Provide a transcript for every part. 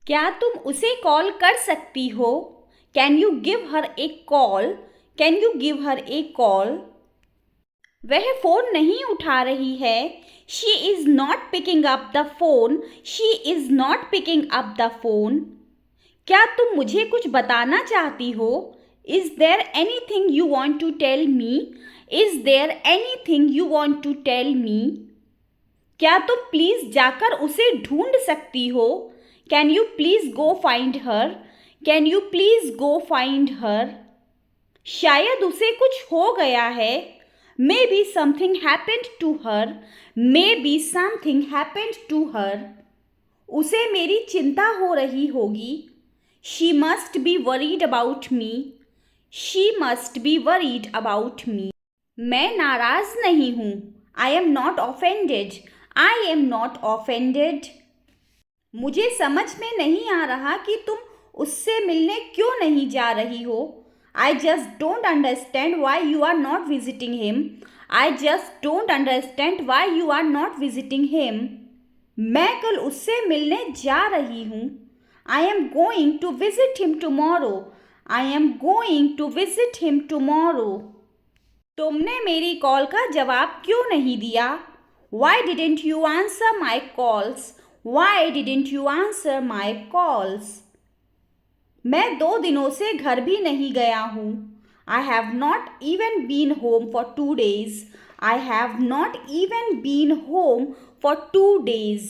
क्या तुम उसे कॉल कर सकती हो? Can you give her a call? Can you give her a call? वह फ़ोन नहीं उठा रही है। She is not picking up the phone. She is not picking up the phone. क्या तुम मुझे कुछ बताना चाहती हो? Is there anything you want to tell me? Is there anything you want to tell me? क्या तुम प्लीज़ जाकर उसे ढूंढ सकती हो? Can you please go find her? Can you please go find her? शायद उसे कुछ हो गया है। Maybe something happened to her. Maybe something happened to her. उसे मेरी चिंता हो रही होगी। She must be worried about me. She must be worried about me. मैं नाराज नहीं हूँ। I am not offended. I am not offended. मुझे समझ में नहीं आ रहा कि तुम उससे मिलने क्यों नहीं जा रही हो। I just don't understand why you are not visiting him. I just don't understand why you are not visiting him. मैं कल उससे मिलने जा रही हूँ। I am going to visit him tomorrow. I am going to visit him tomorrow. तुमने मेरी call का जवाब क्यों नहीं दिया? Why didn't you answer my calls? Why didn't you answer my calls? मैं 2 दिनों से घर भी नहीं गया हूँ। I have not even been home for 2 days. I have not even been home for 2 days.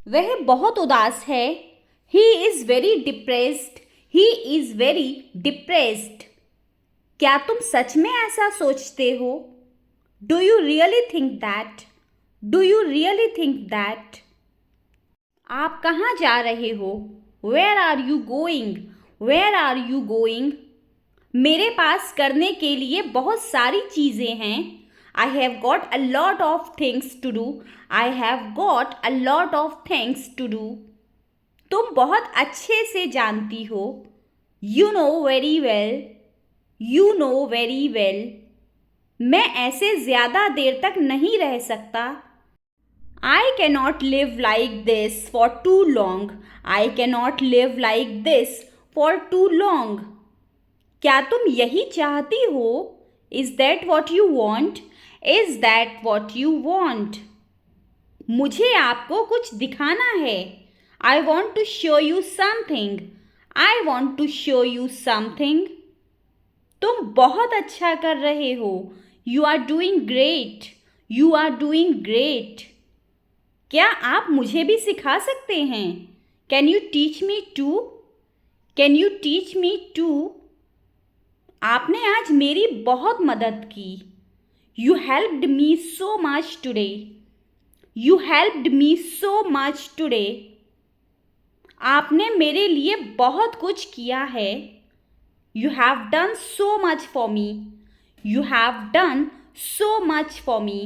वह बहुत उदास है। He is very depressed. He is very depressed. क्या तुम सच में ऐसा सोचते हो? Do you really think that? Do you really think that? आप कहाँ जा रहे हो? Where are you going? Where are you going? मेरे पास करने के लिए बहुत सारी चीज़ें हैं। I have got a lot of things to do. I have got a lot of things to do. तुम बहुत अच्छे से जानती हो। You know very well. You know very well. मैं ऐसे ज़्यादा देर तक नहीं रह सकता। I cannot live like this for too long. I cannot live like this for too long. क्या तुम यही चाहती हो? Is that what you want? Is that what you want? मुझे आपको कुछ दिखाना है। I want to show you something. I want to show you something. तुम बहुत अच्छा कर रहे हो। You are doing great. You are doing great. क्या आप मुझे भी सिखा सकते हैं? Can you teach me too? Can you teach me too? आपने आज मेरी बहुत मदद की। You helped me so much today. You helped me so much today. आपने मेरे लिए बहुत कुछ किया है। You have done so much for me. You have done so much for me.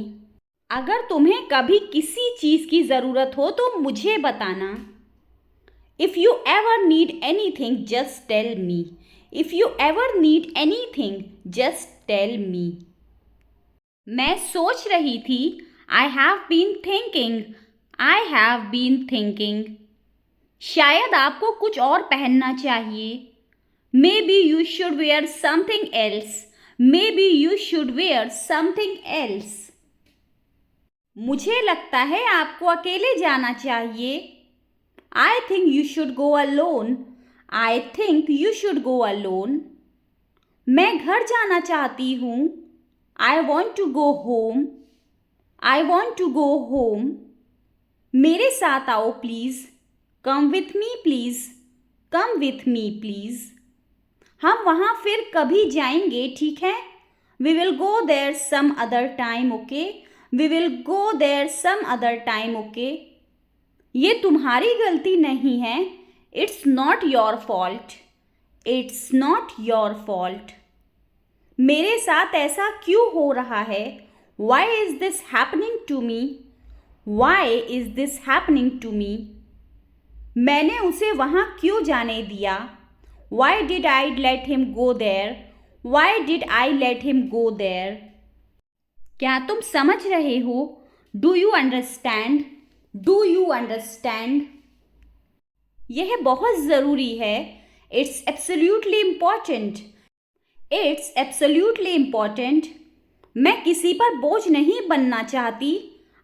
अगर तुम्हें कभी किसी चीज़ की ज़रूरत हो तो मुझे बताना। If you ever need anything, just tell me. If you ever need anything, just tell me. मैं सोच रही थी। I have been thinking. I have been thinking. शायद आपको कुछ और पहनना चाहिए। Maybe you should wear something else. Maybe you should wear something else. मुझे लगता है आपको अकेले जाना चाहिए। I think you should go alone. I think you should go alone. मैं घर जाना चाहती हूँ। I want to go home. I want to go home. मेरे साथ आओ please. Come with me please. Come with me please. हम वहाँ फिर कभी जाएंगे, ठीक है? We will go there some other time, okay? We will go there some other time, okay? ये तुम्हारी गलती नहीं है। It's not your fault. It's not your fault. मेरे साथ ऐसा क्यों हो रहा है? Why is this happening to me? Why is this happening to me? मैंने उसे वहाँ क्यों जाने दिया? Why did I let him go there? Why did I let him go there? क्या तुम समझ रहे हो? Do you understand? Do you understand? यह बहुत ज़रूरी है। It's absolutely important. It's absolutely important. मैं किसी पर बोझ नहीं बनना चाहती।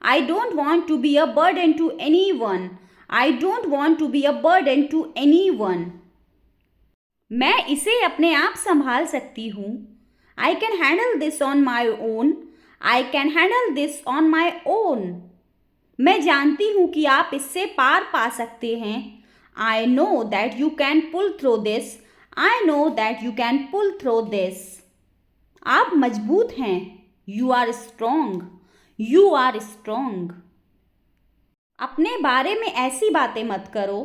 I don't want to be a burden to anyone. I don't want to be a burden to anyone. मैं इसे अपने आप संभाल सकती हूँ। I can handle this on my own. I can handle this on my own. मैं जानती हूँ कि आप इससे पार पा सकते हैं। I know that you can pull through this. I know that you can pull through this. आप मजबूत हैं। You are strong. You are strong. अपने बारे में ऐसी बातें मत करो।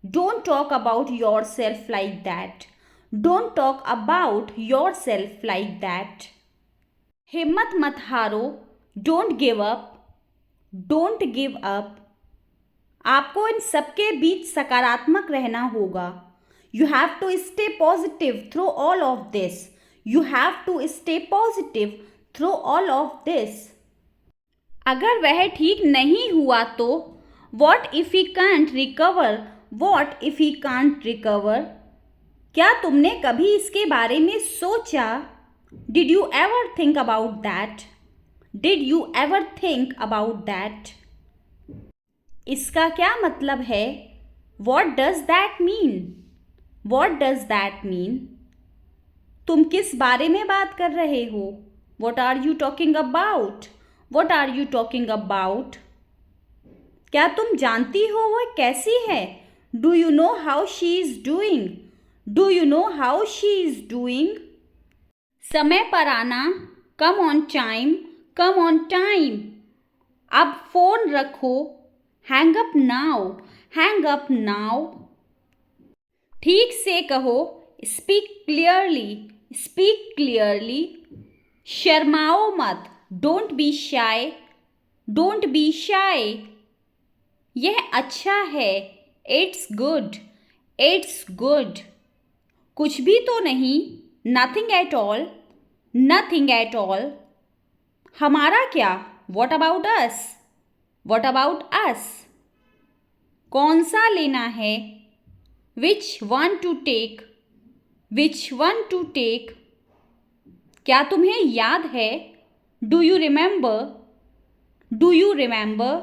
Don't talk about yourself like that. Don't talk about yourself like that. हिम्मत मत हारो। Don't give up. Don't give up. आपको इन सबके बीच सकारात्मक रहना होगा। You have to stay positive through all of this. You have to stay positive through all of this. अगर वह ठीक नहीं हुआ तो what if he can't recover. What if he can't recover. क्या तुमने कभी इसके बारे में सोचा? Did you ever think about that? Did you ever think about that? इसका क्या मतलब है? What does that mean? What does that mean? तुम किस बारे में बात कर रहे हो? What are you talking about? What are you talking about? क्या तुम जानती हो वह कैसी है? Do you know how she is doing? Do you know how she is doing? समय पर आना। Come on time. Come on time. अब फोन रखो। Hang up now. Hang up now. ठीक से कहो। Speak clearly. Speak clearly. शर्माओ मत। Don't be shy. Don't be shy. यह अच्छा है। It's good. It's good. कुछ भी तो नहीं। Nothing at all. Nothing at all. हमारा क्या? What about us? What about us? कौन सा लेना है? Which one to take? Which one to take? क्या तुम्हें याद है? Do you remember? Do you remember?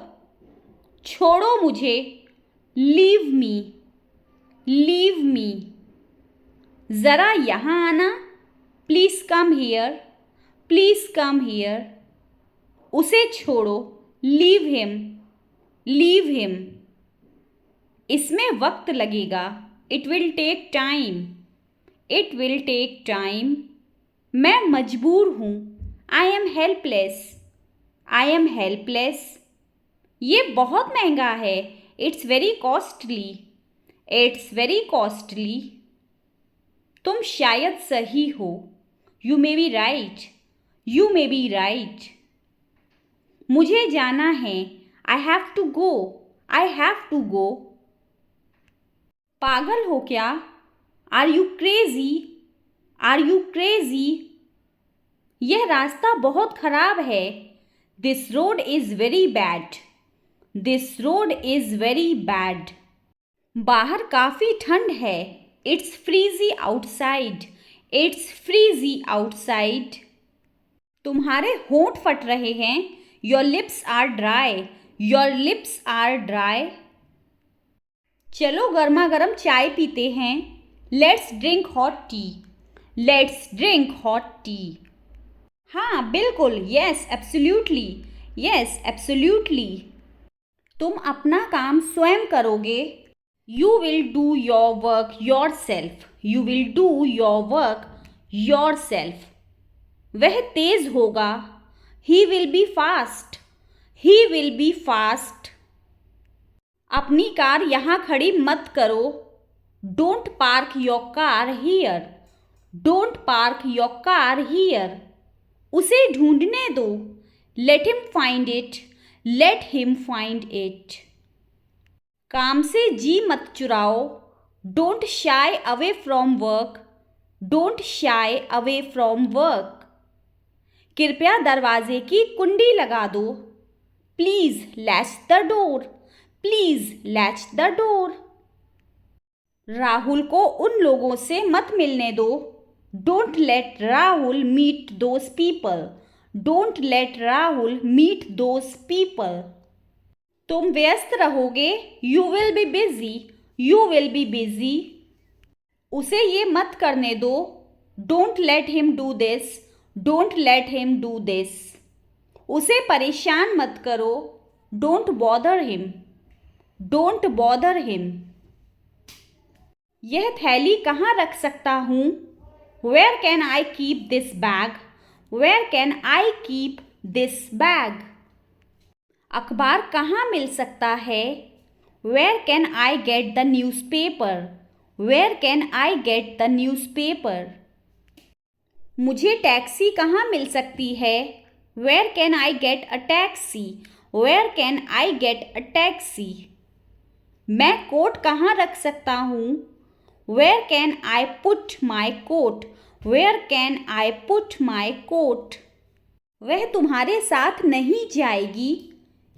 छोड़ो मुझे। Leave me. Leave me. ज़रा यहाँ आना। Please come here. Please come here. उसे छोड़ो। Leave him. Leave him. इसमें वक्त लगेगा। It will take time. It will take time. मैं मजबूर हूँ। I am helpless. I am helpless. ये बहुत महंगा है। It's very costly. It's very costly. तुम शायद सही हो। You may be right. You may be right. मुझे जाना है। I have to go. I have to go. पागल हो क्या? Are you crazy? Are you crazy? यह रास्ता बहुत खराब है। This road is very bad. This road is very bad. बाहर काफ़ी ठंड है। It's freezy outside. It's freezy outside. तुम्हारे होंठ फट रहे हैं। Your lips are dry. Your lips are dry. चलो गर्मा गर्म चाय पीते हैं। Let's drink hot tea. Let's drink hot tea. हाँ बिल्कुल। Yes absolutely. Yes absolutely. तुम अपना काम स्वयं करोगे। You will do your work yourself. You will do your work yourself. वह तेज होगा। He will be fast. He will be fast. अपनी कार यहाँ खड़ी मत करो। Don't park your car here. Don't park your car here. उसे ढूंढने दो। Let him find it. Let him find it. काम से जी मत चुराओ। Don't shy away from work. Don't shy away from work. कृपया दरवाजे की कुंडी लगा दो। Please latch the door. Please latch the door. Rahul को उन लोगों से मत मिलने दो। Don't let Rahul meet those people. Don't let Rahul meet those people. तुम व्यस्त रहोगे। You will be busy. You will be busy. उसे ये मत करने दो। Don't let him do this. Don't let him do this. उसे परेशान मत करो। Don't bother him. Don't bother him. यह थैली कहाँ रख सकता हूँ? Where can I keep this bag? Where can I keep this bag? अखबार कहाँ मिल सकता है? Where can I get the newspaper? Where can I get the newspaper? मुझे टैक्सी कहाँ मिल सकती है? Where can I get a taxi? Where can I get a taxi? मैं कोट कहाँ रख सकता हूँ? Where can I put my coat? Where can I put my coat? वह तुम्हारे साथ नहीं जाएगी।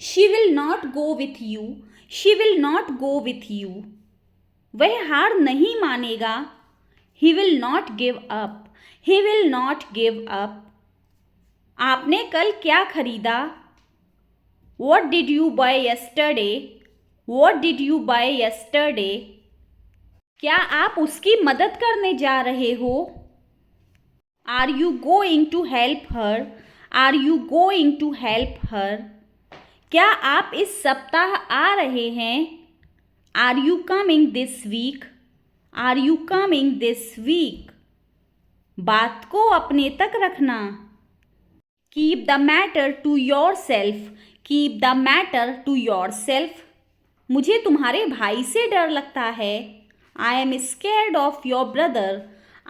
She will not go with you. She will not go with you. वह हार नहीं मानेगा। He will not give up. He will not give up. आपने कल क्या खरीदा? What did you buy yesterday? What did you buy yesterday? क्या आप उसकी मदद करने जा रहे हो? Are you going to help her? Are you going to help her? क्या आप इस सप्ताह आ रहे हैं? Are you coming this week? Are you coming this week? बात को अपने तक रखना। Keep the matter to yourself. Keep the matter to yourself. मुझे तुम्हारे भाई से डर लगता है। I am scared of your brother.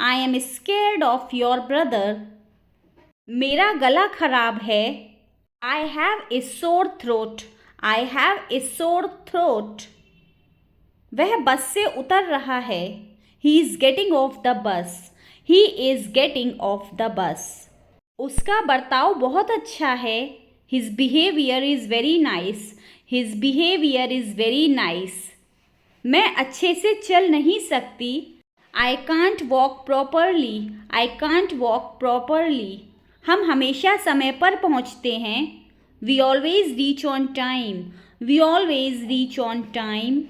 I am scared of your brother. मेरा गला खराब है। I have a sore throat. I have a sore throat. वह बस से उतर रहा है। He is getting off the bus. He is getting off the bus. उसका बर्ताव बहुत अच्छा है। His behavior is very nice. His behavior is very nice. मैं अच्छे से चल नहीं सकती। I can't walk properly. I can't walk properly. हम हमेशा समय पर पहुंचते हैं। We always reach on time. We always reach on time.